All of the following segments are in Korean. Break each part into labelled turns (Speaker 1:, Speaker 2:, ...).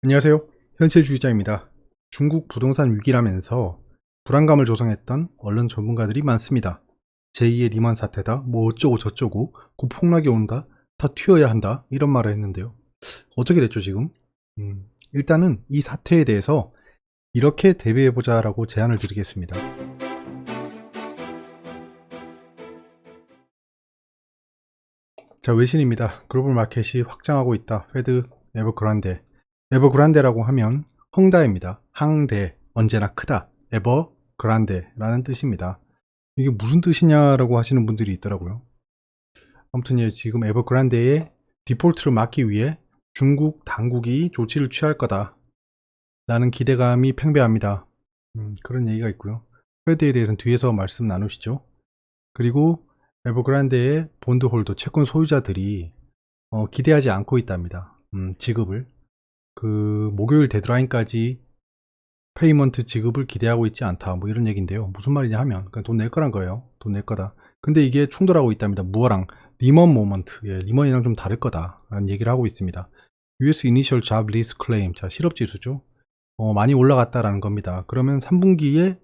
Speaker 1: 안녕하세요. 현실주의자입니다. 중국 부동산 위기라면서 불안감을 조성했던 언론 전문가들이 많습니다. 제2의 리만 사태다, 뭐 어쩌고 저쩌고, 곧 폭락이 온다, 다 튀어야 한다, 이런 말을 했는데요. 어떻게 됐죠, 지금? 일단은 이 사태에 대해서 이렇게 대비해보자라고 제안을 드리겠습니다. 자, 외신입니다. 글로벌 마켓이 확장하고 있다. 페드 에버그란데. 에버그란데라고 하면 헝다입니다. 항대, 언제나 크다. 에버그란데라는 뜻입니다. 이게 무슨 뜻이냐라고 하시는 분들이 있더라고요. 아무튼 지금 에버그란데의 디폴트를 막기 위해 중국 당국이 조치를 취할 거다 라는 기대감이 팽배합니다. 그런 얘기가 있고요. 페드에 대해서는 뒤에서 말씀 나누시죠. 그리고 에버그란데의 본드홀더 채권 소유자들이 기대하지 않고 있답니다. 지급을 그 목요일 데드라인까지 페이먼트 지급을 기대하고 있지 않다, 뭐 이런 얘기인데요. 무슨 말이냐 하면 돈 낼 거란 거예요. 돈 낼 거다. 근데 이게 충돌하고 있답니다. 무어랑 리먼 모먼트, 리먼이랑 좀 다를 거다 라는 얘기를 하고 있습니다. US Initial Job Risk Claim, 자, 실업지수죠. 많이 올라갔다라는 겁니다. 그러면 3분기에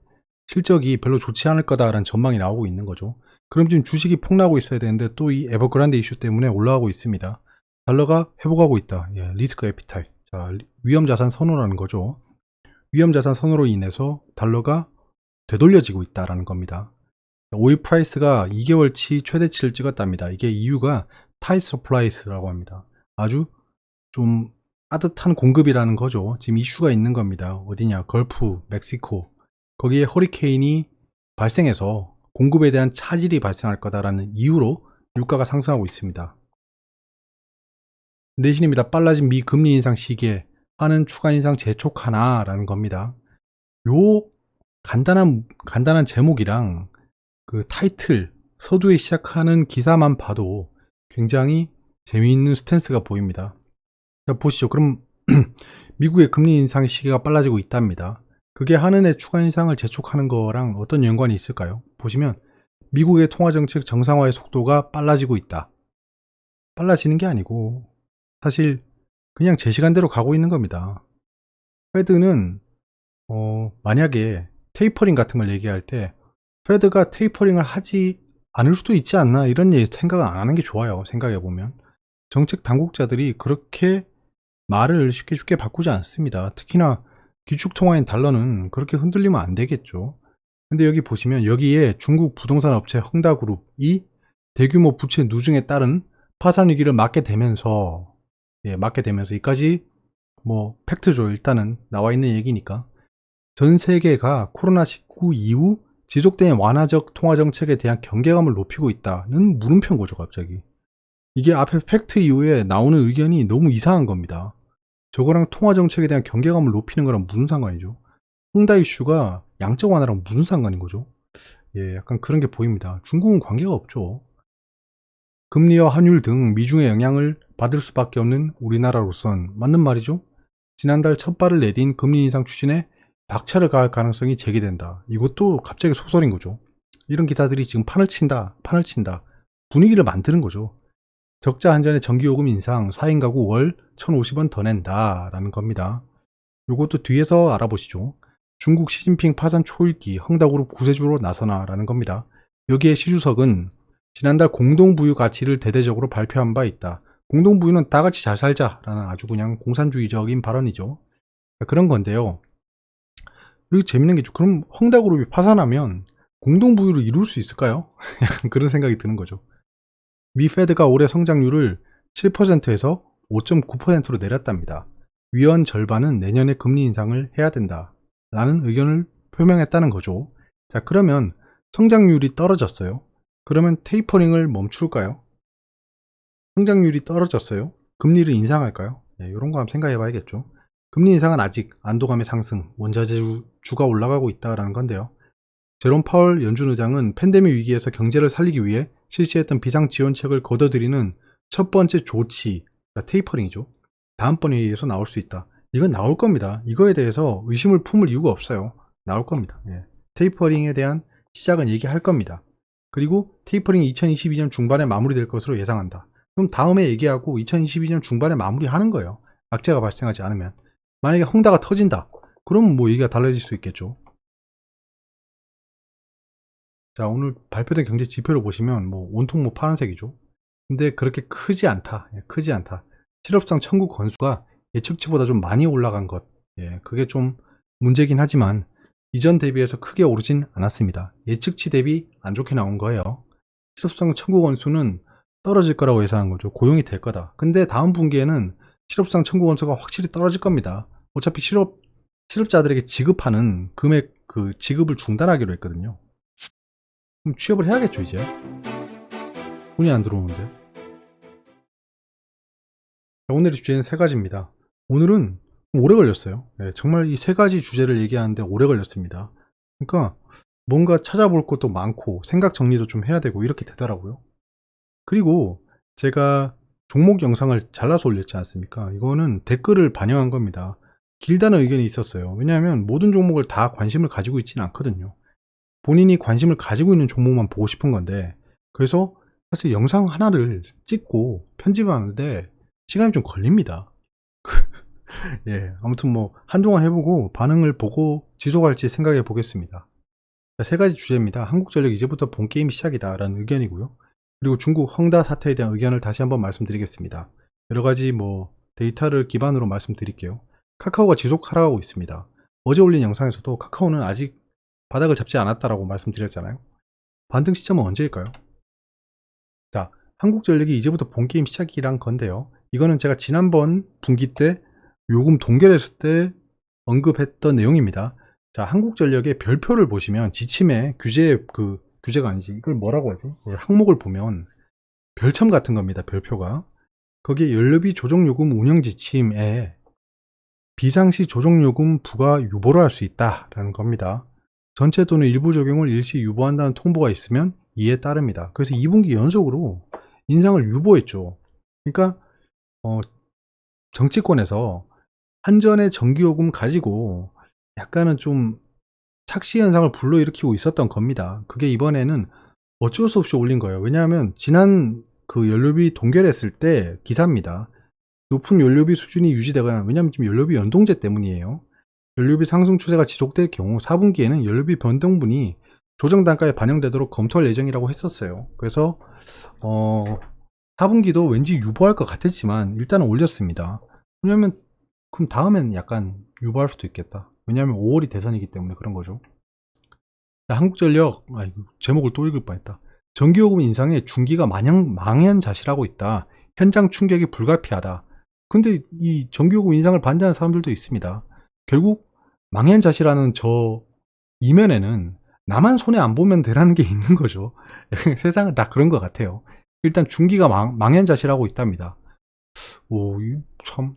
Speaker 1: 실적이 별로 좋지 않을 거다라는 전망이 나오고 있는 거죠. 그럼 지금 주식이 폭락하고 있어야 되는데 또 이 에버그란데 이슈 때문에 올라가고 있습니다. 달러가 회복하고 있다. 리스크 에피타일. 자, 위험자산 선호라는 거죠. 위험자산 선호로 인해서 달러가 되돌려지고 있다라는 겁니다. 오일 프라이스가 2개월치 최대치를 찍었답니다. 이게 이유가 타이 서플라이스라고 합니다. 아주 좀 따뜻한 공급이라는 거죠. 지금 이슈가 있는 겁니다. 어디냐? 걸프, 멕시코. 거기에 허리케인이 발생해서 공급에 대한 차질이 발생할 거다라는 이유로 유가가 상승하고 있습니다. 내신입니다. 빨라진 미 금리 인상 시기에 하는 추가 인상 재촉하나라는 겁니다. 요 간단한 제목이랑 그 타이틀, 서두에 시작하는 기사만 봐도 굉장히 재미있는 스탠스가 보입니다. 자, 보시죠. 그럼 미국의 금리 인상 시기가 빨라지고 있답니다. 그게 한은의 추가 인상을 재촉하는 거랑 어떤 연관이 있을까요? 보시면 미국의 통화정책 정상화의 속도가 빨라지고 있다. 빨라지는 게 아니고 사실 그냥 제 시간대로 가고 있는 겁니다. 페드는 만약에 테이퍼링 같은 걸 얘기할 때 페드가 테이퍼링을 하지 않을 수도 있지 않나, 이런 생각을 안 하는 게 좋아요. 생각해보면 정책 당국자들이 그렇게 말을 쉽게 바꾸지 않습니다. 특히나 기축통화인 달러는 그렇게 흔들리면 안 되겠죠. 근데 여기 보시면 여기에 중국 부동산 업체 헝다그룹이 대규모 부채 누중에 따른 파산 위기를 맞게 되면서 이까지 뭐 팩트죠. 일단은 나와 있는 얘기니까 전 세계가 코로나19 이후 지속된 완화적 통화 정책에 대한 경계감을 높이고 있다는 물음표인 거죠. 갑자기 이게 앞에 팩트 이후에 나오는 의견이 너무 이상한 겁니다. 저거랑 통화 정책에 대한 경계감을 높이는 거랑 무슨 상관이죠? 홍다 이슈가 양적 완화랑 무슨 상관인 거죠? 약간 그런 게 보입니다. 중국은 관계가 없죠. 금리와 환율 등 미중의 영향을 받을 수밖에 없는 우리나라로선 맞는 말이죠. 지난달 첫 발을 내딘 금리 인상 추진에 박차를 가할 가능성이 제기된다. 이것도 갑자기 소설인 거죠. 이런 기사들이 지금 판을 친다. 분위기를 만드는 거죠. 적자 한전의 전기요금 인상, 4인 가구 월 1,050원 더 낸다 라는 겁니다. 요것도 뒤에서 알아보시죠. 중국 시진핑 파산 초읽기, 헝다그룹 구세주로 나서나 라는 겁니다. 여기에 시주석은 지난달 공동부유 가치를 대대적으로 발표한 바 있다. 공동부유는 다 같이 잘 살자 라는 아주 그냥 공산주의적인 발언이죠. 그런 건데요. 여기 재밌는 게 있죠. 그럼 헝다그룹이 파산하면 공동부유를 이룰 수 있을까요? 약간 그런 생각이 드는 거죠. 미 페드가 올해 성장률을 7%에서 5.9%로 내렸답니다. 위원 절반은 내년에 금리 인상을 해야 된다 라는 의견을 표명했다는 거죠. 자, 그러면 성장률이 떨어졌어요. 그러면 테이퍼링을 멈출까요? 성장률이 떨어졌어요. 금리를 인상할까요? 이런 거 한번 생각해 봐야겠죠. 금리 인상은 아직 안도감의 상승, 원자재 주가 올라가고 있다라는 건데요. 제롬 파월 연준 의장은 팬데믹 위기에서 경제를 살리기 위해 실시했던 비상지원책을 거둬들이는 첫 번째 조치, 테이퍼링이죠. 다음번 회의에서 나올 수 있다. 이건 나올 겁니다. 이거에 대해서 의심을 품을 이유가 없어요. 나올 겁니다. 테이퍼링에 대한 시작은 얘기할 겁니다. 그리고 테이퍼링이 2022년 중반에 마무리될 것으로 예상한다. 그럼 다음에 얘기하고 2022년 중반에 마무리하는 거예요. 악재가 발생하지 않으면. 만약에 헝다가 터진다. 그러면 뭐 얘기가 달라질 수 있겠죠. 자, 오늘 발표된 경제 지표를 보시면 뭐 온통 뭐 파란색이죠. 근데 그렇게 크지 않다. 예, 크지 않다. 실업상 청구 건수가 예측치보다 좀 많이 올라간 것. 예, 그게 좀 문제긴 하지만 이전 대비해서 크게 오르진 않았습니다. 예측치 대비 안 좋게 나온 거예요. 실업상 청구 건수는 떨어질 거라고 예상한 거죠. 고용이 될 거다. 근데 다음 분기에는 실업상 청구 건수가 확실히 떨어질 겁니다. 어차피 실업자들에게 지급하는 금액 그 지급을 중단하기로 했거든요. 그럼 취업을 해야겠죠, 이제. 돈이 안 들어오는데. 오늘의 주제는 세 가지입니다. 오늘은 오래 걸렸어요. 네, 정말 이 세 가지 주제를 얘기하는데 오래 걸렸습니다. 그러니까 뭔가 찾아볼 것도 많고 생각 정리도 좀 해야 되고 이렇게 되더라고요. 그리고 제가 종목 영상을 잘라서 올렸지 않습니까? 이거는 댓글을 반영한 겁니다. 길다는 의견이 있었어요. 왜냐하면 모든 종목을 다 관심을 가지고 있지는 않거든요. 본인이 관심을 가지고 있는 종목만 보고 싶은 건데, 그래서 사실 영상 하나를 찍고 편집하는데 시간이 좀 걸립니다. 예, 아무튼 뭐 한동안 해보고 반응을 보고 지속할지 생각해 보겠습니다. 자, 세 가지 주제입니다. 한국전력 이제부터 본게임 시작이다 라는 의견이고요. 그리고 중국 헝다 사태에 대한 의견을 다시 한번 말씀드리겠습니다. 여러 가지 뭐 데이터를 기반으로 말씀드릴게요. 카카오가 지속 하락하고 있습니다. 어제 올린 영상에서도 카카오는 아직 바닥을 잡지 않았다라고 말씀드렸잖아요. 반등 시점은 언제일까요? 자, 한국전력이 이제부터 본게임 시작이란 건데요. 이거는 제가 지난번 분기 때 요금 동결했을 때 언급했던 내용입니다. 자, 한국전력의 별표를 보시면 지침에 규제가 아니지. 이걸 뭐라고 하지? 항목을 보면 별첨 같은 겁니다. 별표가. 거기에 연료비 조정요금 운영 지침에 비상시 조정요금 부과 유보를 할 수 있다라는 겁니다. 전체 또는 일부 적용을 일시 유보한다는 통보가 있으면 이에 따릅니다. 그래서 2분기 연속으로 인상을 유보했죠. 그러니까 정치권에서 한전의 전기요금 가지고 약간은 좀 착시 현상을 불러일으키고 있었던 겁니다. 그게 이번에는 어쩔 수 없이 올린 거예요. 왜냐하면 지난 그 연료비 동결했을 때 기사입니다. 높은 연료비 수준이 유지되거나, 왜냐하면 지금 연료비 연동제 때문이에요. 연료비 상승 추세가 지속될 경우 4분기에는 연료비 변동분이 조정 단가에 반영되도록 검토할 예정이라고 했었어요. 그래서 4분기도 왠지 유보할 것 같았지만 일단은 올렸습니다. 왜냐면 그럼 다음엔 약간 유보할 수도 있겠다. 왜냐하면 5월이 대선이기 때문에 그런 거죠. 자, 한국전력, 제목을 또 읽을 뻔했다. 전기요금 인상에 중기가 망연자실하고 있다. 현장 충격이 불가피하다. 근데 이 전기요금 인상을 반대하는 사람들도 있습니다. 결국 망연자실하는 저 이면에는 나만 손해 안 보면 되라는 게 있는 거죠. 세상은 다 그런 것 같아요. 일단 중기가 망연자실하고 있답니다. 오, 참.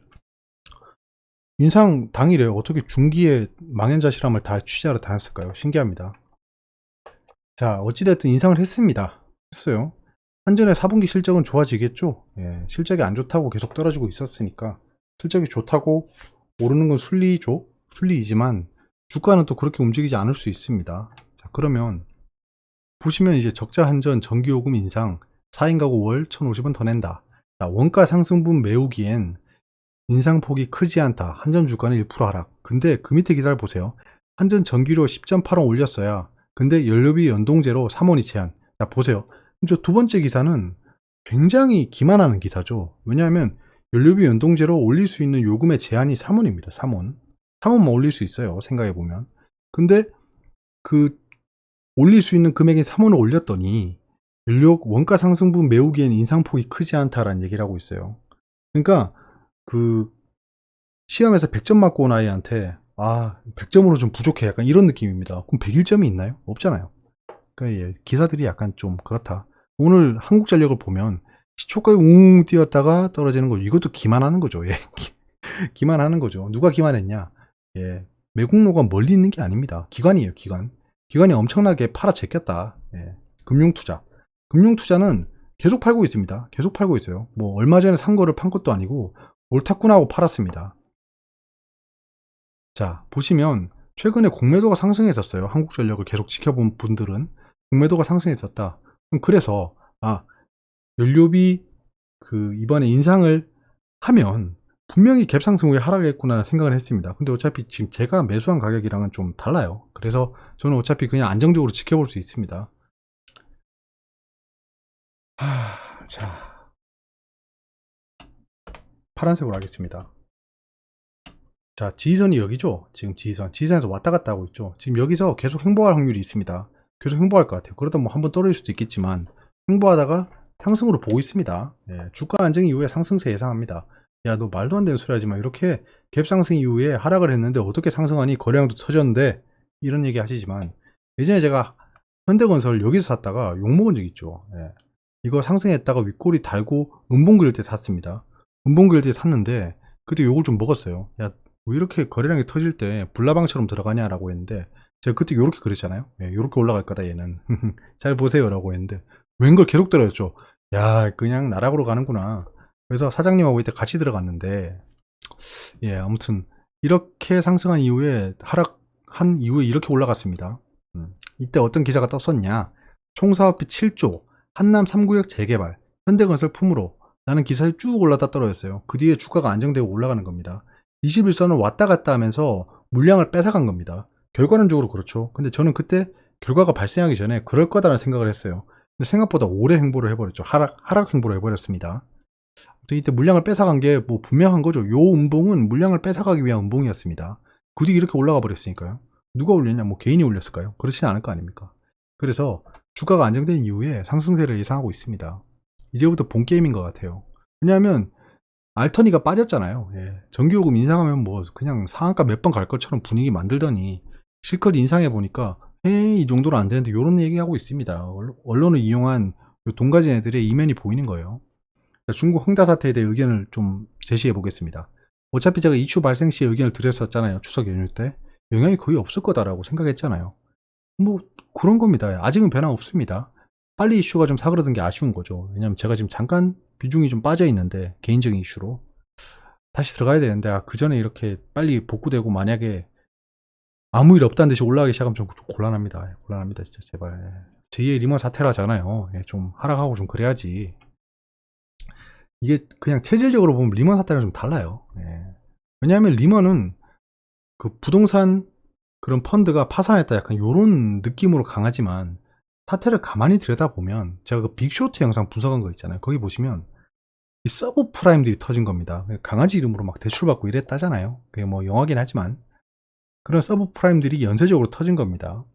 Speaker 1: 인상 당일에 어떻게 중기의 망연자실함을 다 취재하러 다녔을까요? 신기합니다. 자, 어찌됐든 인상을 했습니다. 했어요. 한전의 4분기 실적은 좋아지겠죠? 예, 실적이 안 좋다고 계속 떨어지고 있었으니까 실적이 좋다고 오르는 건 순리죠. 순리이지만 주가는 또 그렇게 움직이지 않을 수 있습니다. 자, 그러면 보시면 이제 적자 한전 전기요금 인상 4인 가구 월 1,050원 더 낸다. 자, 원가 상승분 메우기엔 인상폭이 크지 않다. 한전 주가는 1% 하락. 근데 그 밑에 기사를 보세요. 한전 전기료 10.8원 올렸어야. 근데 연료비 연동제로 3원이 제한. 자, 보세요. 저 두 번째 기사는 굉장히 기만하는 기사죠. 왜냐하면 연료비 연동제로 올릴 수 있는 요금의 제한이 3원입니다. 3원. 3원만 올릴 수 있어요. 생각해보면. 근데 그 올릴 수 있는 금액인 3원을 올렸더니 연료 원가 상승분 메우기엔 인상폭이 크지 않다라는 얘기를 하고 있어요. 그러니까 그 시험에서 100점 맞고 온 아이한테 100점으로 좀 부족해 약간 이런 느낌입니다. 그럼 101점이 있나요? 없잖아요. 그러니까 예, 기사들이 약간 좀 그렇다. 오늘 한국전력을 보면 시초가에 웅 뛰었다가 떨어지는 거, 이것도 기만하는 거죠. 예. 기만하는 거죠. 누가 기만했냐? 예. 매국노가 멀리 있는 게 아닙니다. 기관이에요, 기관. 기관이 엄청나게 팔아 제꼈다. 예. 금융투자. 금융투자는 계속 팔고 있습니다. 계속 팔고 있어요. 뭐 얼마 전에 산 거를 판 것도 아니고 옳다구나 하고 팔았습니다. 자, 보시면 최근에 공매도가 상승했었어요. 한국전력을 계속 지켜본 분들은 공매도가 상승했었다. 그래서 연료비 이번에 인상을 하면 분명히 갭 상승 후에 하락했구나 생각을 했습니다. 근데 어차피 지금 제가 매수한 가격이랑은 좀 달라요. 그래서 저는 어차피 그냥 안정적으로 지켜볼 수 있습니다. 자, 파란색으로 하겠습니다. 자, 지지선이 여기죠? 지금 지지선에서 왔다 갔다 하고 있죠? 지금 여기서 계속 횡보할 확률이 있습니다. 계속 횡보할 것 같아요. 그러다 뭐 한번 떨어질 수도 있겠지만, 횡보하다가 상승으로 보고 있습니다. 예, 주가 안정 이후에 상승세 예상합니다. 야, 너 말도 안 되는 소리 하지 마. 이렇게 갭 상승 이후에 하락을 했는데 어떻게 상승하니? 거래량도 터졌는데, 이런 얘기 하시지만, 예전에 제가 현대건설 여기서 샀다가 욕먹은 적 있죠. 예. 이거 상승했다가 윗꼬리 달고 음봉 그릴 때 샀습니다. 음봉 그릴 때 샀는데, 그때 욕을 좀 먹었어요. 야, 왜 이렇게 거래량이 터질 때 불나방처럼 들어가냐라고 했는데, 제가 그때 요렇게 그랬잖아요. 예, 요렇게 올라갈 거다 얘는. 잘 보세요 라고 했는데 웬걸 계속 들어였죠. 야, 그냥 나락으로 가는구나. 그래서 사장님하고 이때 같이 들어갔는데, 예, 아무튼 이렇게 상승한 이후에 하락한 이후에 이렇게 올라갔습니다. 이때 어떤 기사가 떴었냐? 총사업비 7조, 한남 3구역 재개발, 현대건설 품으로 라는 기사에 쭉 올라다 떨어졌어요. 그 뒤에 주가가 안정되고 올라가는 겁니다. 21선을 왔다 갔다 하면서 물량을 뺏어간 겁니다. 결과론적으로 그렇죠. 근데 저는 그때 결과가 발생하기 전에 그럴 거다라는 생각을 했어요. 근데 생각보다 오래 행보를 해버렸죠. 하락 행보를 해버렸습니다. 이때 물량을 뺏어간 게 뭐 분명한 거죠. 요 음봉은 물량을 뺏어가기 위한 음봉이었습니다. 그 뒤 이렇게 올라가 버렸으니까요. 누가 올렸냐? 뭐 개인이 올렸을까요? 그렇진 않을 거 아닙니까? 그래서 주가가 안정된 이후에 상승세를 예상하고 있습니다. 이제부터 본 게임인 것 같아요. 왜냐하면 알터니가 빠졌잖아요. 예. 전기요금 인상하면 뭐 그냥 상한가 몇 번 갈 것처럼 분위기 만들더니 실컷 인상해 보니까 에이, 이 정도는 안 되는데 이런 얘기하고 있습니다. 언론을 이용한 돈 가진 애들의 이면이 보이는 거예요. 중국 흥다 사태에 대해 의견을 좀 제시해 보겠습니다. 어차피 제가 이슈 발생 시에 의견을 드렸었잖아요. 추석 연휴 때. 영향이 거의 없을 거다라고 생각했잖아요. 뭐 그런 겁니다. 아직은 변화 없습니다. 빨리 이슈가 좀 사그러든 게 아쉬운 거죠. 왜냐면 제가 지금 잠깐 비중이 좀 빠져 있는데, 개인적인 이슈로 다시 들어가야 되는데, 그 전에 이렇게 빨리 복구되고 만약에 아무 일 없다는 듯이 올라가기 시작하면 좀 곤란합니다. 곤란합니다, 진짜. 제발. 제2의 리먼 사태라잖아요. 좀 하락하고 좀 그래야지. 이게 그냥 체질적으로 보면 리먼 사태랑 좀 달라요. 왜냐하면 리먼은 그 부동산 그런 펀드가 파산했다 약간 요런 느낌으로 강하지만, 사태를 가만히 들여다보면 제가 그 빅쇼트 영상 분석한 거 있잖아요. 거기 보시면 이 서브 프라임들이 터진 겁니다. 강아지 이름으로 막 대출받고 이랬다잖아요. 그게 뭐 영화긴 하지만 그런 서브 프라임들이 연쇄적으로 터진 겁니다.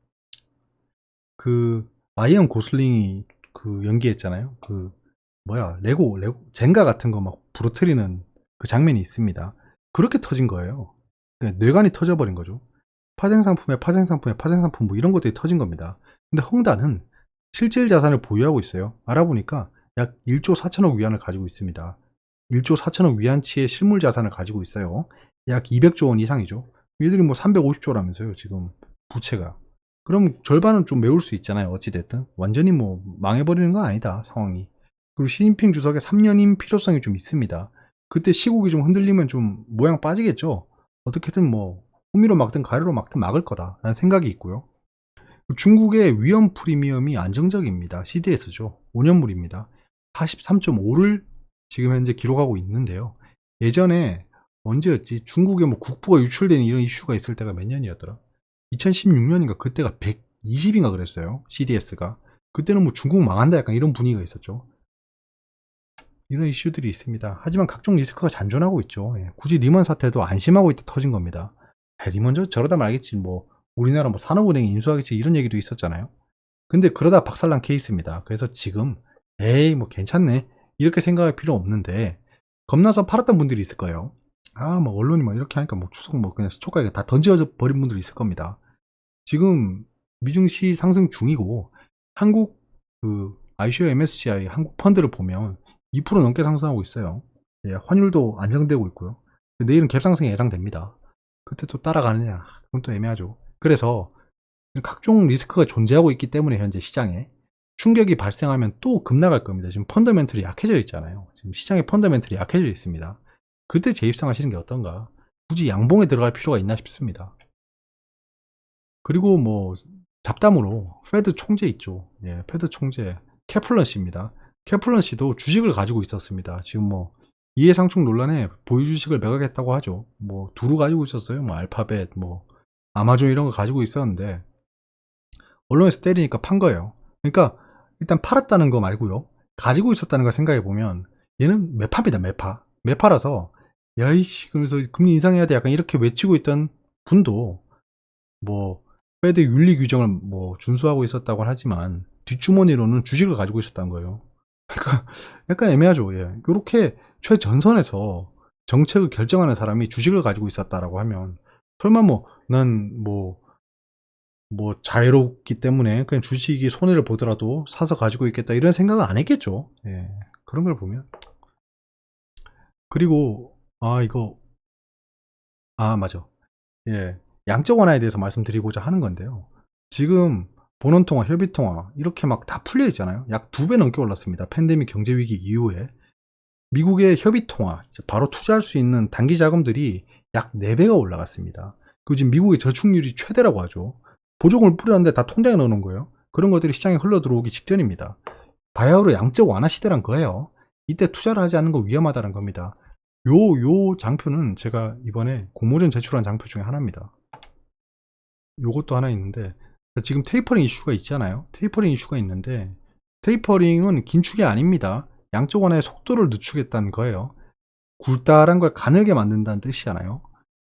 Speaker 1: 그 라이언 고슬링이 그 연기했잖아요. 그 뭐야, 레고 젠가 같은 거 막 부러뜨리는 그 장면이 있습니다. 그렇게 터진 거예요. 뇌관이 터져버린 거죠. 파생상품 뭐 이런 것들이 터진 겁니다. 근데 헝다는 실질 자산을 보유하고 있어요. 알아보니까 약 1조 4천억 위안을 가지고 있습니다. 1조 4천억 위안치의 실물 자산을 가지고 있어요. 약 200조 원 이상이죠. 얘들이 뭐 350조라면서요, 지금 부채가. 그럼 절반은 좀 메울 수 있잖아요. 어찌됐든. 완전히 뭐 망해버리는 건 아니다, 상황이. 그리고 시진핑 주석의 3년임 필요성이 좀 있습니다. 그때 시국이 좀 흔들리면 좀 모양 빠지겠죠. 어떻게든 뭐 호미로 막든 가래로 막든 막을 거다라는 생각이 있고요. 중국의 위험 프리미엄이 안정적입니다. CDS죠. 5년물입니다. 43.5를 지금 현재 기록하고 있는데요. 예전에 언제였지? 중국에 뭐 국부가 유출되는 이런 이슈가 있을 때가 몇 년이었더라? 2016년인가 그때가 120인가 그랬어요. CDS가. 그때는 뭐 중국 망한다 약간 이런 분위기가 있었죠. 이런 이슈들이 있습니다. 하지만 각종 리스크가 잔존하고 있죠. 굳이 리먼 사태도 안심하고 있다 터진 겁니다. 리먼 저러다 말겠지. 뭐 우리나라 뭐 산업은행이 인수하겠지 이런 얘기도 있었잖아요. 근데 그러다 박살난 케이스입니다. 그래서 지금 에이 뭐 괜찮네 이렇게 생각할 필요 없는데, 겁나서 팔았던 분들이 있을 거예요. 뭐 언론이 막 이렇게 하니까 뭐 추석 뭐 그냥 스초가에 다 던져 버린 분들이 있을 겁니다. 지금 미증시 상승 중이고, 한국 그 ICO MSCI 한국 펀드를 보면 2% 넘게 상승하고 있어요. 환율도 안정되고 있고요. 내일은 갭상승이 예상됩니다. 그때 또 따라가느냐 그건 또 애매하죠. 그래서 각종 리스크가 존재하고 있기 때문에 현재 시장에 충격이 발생하면 또 급락할 겁니다. 지금 펀더멘털이 약해져 있잖아요. 지금 시장의 펀더멘털이 약해져 있습니다. 그때 재입상하시는 게 어떤가? 굳이 양봉에 들어갈 필요가 있나 싶습니다. 그리고 뭐 잡담으로 페드 총재 있죠. 페드 총재 캐플런 씨입니다. 캐플런 씨도 주식을 가지고 있었습니다. 지금 뭐 이해상충 논란에 보유 주식을 매각했다고 하죠. 뭐 두루 가지고 있었어요. 뭐 알파벳, 뭐 아마존 이런 거 가지고 있었는데 언론에서 때리니까 판 거예요. 그러니까 일단 팔았다는 거 말고요. 가지고 있었다는 걸 생각해 보면 얘는 매파입니다. 매파라서 야이씨 그러면서 금리 인상해야 돼 약간 이렇게 외치고 있던 분도 뭐 페드 윤리 규정을 뭐 준수하고 있었다고 하지만 뒷주머니로는 주식을 가지고 있었다는 거예요. 그러니까 약간 애매하죠. 예. 이렇게 최전선에서 정책을 결정하는 사람이 주식을 가지고 있었다라고 하면 설마 뭐 난 뭐 자유롭기 때문에 그냥 주식이 손해를 보더라도 사서 가지고 있겠다 이런 생각은 안 했겠죠. 예. 그런 걸 보면 그리고 이거 맞아. 예. 양적 완화에 대해서 말씀드리고자 하는 건데요. 지금 본원통화, 협의통화 이렇게 막 다 풀려 있잖아요. 약 2배 넘게 올랐습니다. 팬데믹 경제 위기 이후에 미국의 협의통화, 바로 투자할 수 있는 단기 자금들이 약 4배가 올라갔습니다. 그리고 지금 미국의 저축률이 최대라고 하죠. 보조금을 뿌렸는데 다 통장에 넣어놓은 거예요. 그런 것들이 시장에 흘러 들어오기 직전입니다. 바야흐로 양적 완화 시대란 거예요. 이때 투자를 하지 않는 거 위험하다는 겁니다. 요 장표는 제가 이번에 공모전 제출한 장표 중에 하나입니다. 요것도 하나 있는데 지금 테이퍼링 이슈가 있잖아요. 테이퍼링 이슈가 있는데 테이퍼링은 긴축이 아닙니다. 양적 완화의 속도를 늦추겠다는 거예요. 굴다란 걸 가늘게 만든다는 뜻이잖아요.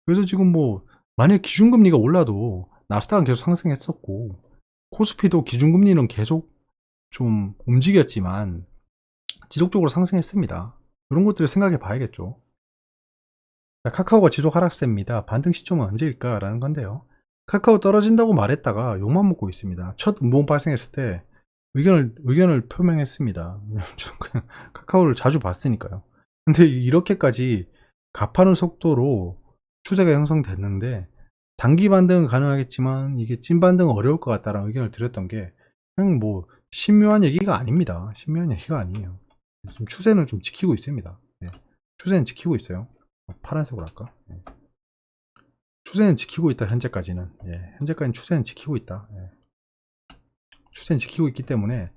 Speaker 1: 그래서 지금 뭐 만약 기준금리가 올라도 나스닥은 계속 상승했었고 코스피도 기준금리는 계속 좀 움직였지만 지속적으로 상승했습니다. 이런 것들을 생각해 봐야겠죠. 자, 카카오가 지속 하락세입니다. 반등 시점은 언제일까? 라는 건데요. 카카오 떨어진다고 말했다가 욕만 먹고 있습니다. 첫 음봉 발생했을 때 의견을 표명했습니다. 저 그냥 카카오를 자주 봤으니까요. 근데 이렇게까지 가파른 속도로 추세가 형성됐는데 단기 반등은 가능하겠지만 이게 찐 반등은 어려울 것 같다라는 의견을 드렸던 게 그냥 뭐 신묘한 얘기가 아닙니다. 신묘한 얘기가 아니에요. 지금 추세는 좀 지키고 있습니다. 네. 추세는 지키고 있어요. 파란색으로 할까? 네. 추세는 지키고 있다. 현재까지는. 현재까지는 추세는 지키고 있다. 추세는 지키고 있기 때문에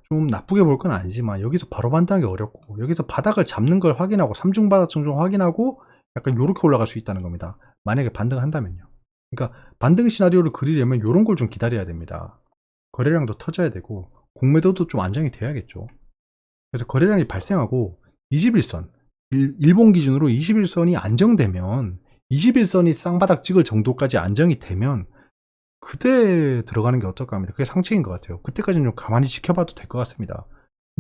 Speaker 1: 좀 나쁘게 볼 건 아니지만 여기서 바로 반등하기 어렵고 여기서 바닥을 잡는 걸 확인하고 3중 바닥 정도 확인하고 약간 요렇게 올라갈 수 있다는 겁니다. 만약에 반등을 한다면요. 그러니까 반등 시나리오를 그리려면 요런 걸 좀 기다려야 됩니다. 거래량도 터져야 되고 공매도도 좀 안정이 돼야겠죠. 그래서 거래량이 발생하고 21선 일본 기준으로 21선이 안정되면 21선이 쌍바닥 찍을 정도까지 안정이 되면 그때 들어가는 게 어떨까 합니다. 그게 상책인 것 같아요. 그때까지는 좀 가만히 지켜봐도 될 것 같습니다.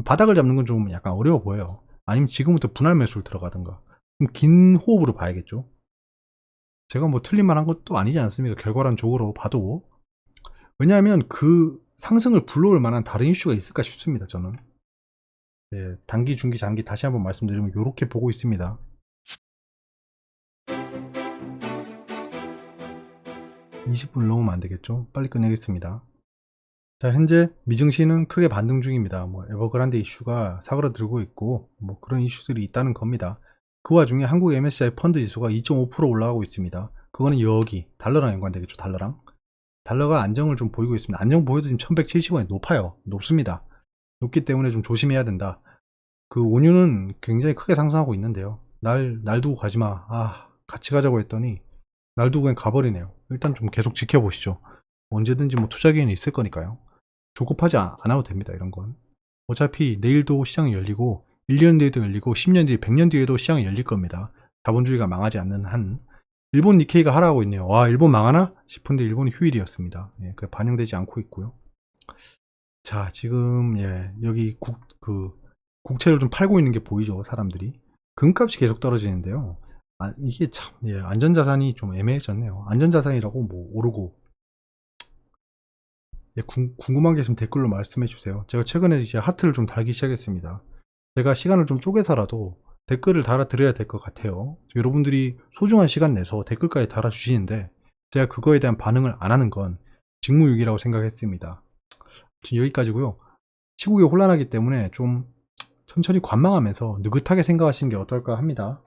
Speaker 1: 바닥을 잡는 건 좀 약간 어려워 보여요. 아니면 지금부터 분할 매수를 들어가든가 좀 긴 호흡으로 봐야겠죠. 제가 뭐 틀린 말 한 것도 아니지 않습니까? 결과론적으로 봐도. 왜냐하면 그 상승을 불러올 만한 다른 이슈가 있을까 싶습니다. 저는. 단기, 중기, 장기 다시 한번 말씀드리면 이렇게 보고 있습니다. 20분 넘으면 안 되겠죠? 빨리 끝내겠습니다. 자, 현재 미증시는 크게 반등 중입니다. 뭐 에버그란데 이슈가 사그라들고 있고 뭐 그런 이슈들이 있다는 겁니다. 그 와중에 한국 MSCI 펀드 지수가 2.5% 올라가고 있습니다. 그거는 여기 달러랑 연관되겠죠. 달러가 안정을 좀 보이고 있습니다. 안정 보여도 지금 1170원이 높아요. 높습니다. 높기 때문에 좀 조심해야 된다. 그 원유는 굉장히 크게 상승하고 있는데요. 날 두고 가지마. 같이 가자고 했더니 날 두고 그냥 가버리네요. 일단 좀 계속 지켜보시죠. 언제든지 뭐 투자 기회는 있을 거니까요. 조급하지 않아도 됩니다. 이런 건. 어차피 내일도 시장이 열리고 1년 뒤에도 열리고 10년 뒤에 100년 뒤에도 시장이 열릴 겁니다. 자본주의가 망하지 않는 한. 일본 니케이가 하락하고 있네요. 와, 일본 망하나? 싶은데 일본이 휴일이었습니다. 그게 반영되지 않고 있고요. 자, 지금 여기 국채를 좀 팔고 있는 게 보이죠, 사람들이. 금값이 계속 떨어지는데요. 이게 참 안전자산이 좀 애매해졌네요. 안전자산이라고 뭐 오르고. 궁금한 게 있으면 댓글로 말씀해 주세요. 제가 최근에 이제 하트를 좀 달기 시작했습니다. 제가 시간을 좀 쪼개서라도 댓글을 달아드려야 될 것 같아요. 여러분들이 소중한 시간 내서 댓글까지 달아주시는데 제가 그거에 대한 반응을 안 하는 건 직무유기라고 생각했습니다. 여기까지고요. 시국이 혼란하기 때문에 좀 천천히 관망하면서 느긋하게 생각하시는 게 어떨까 합니다.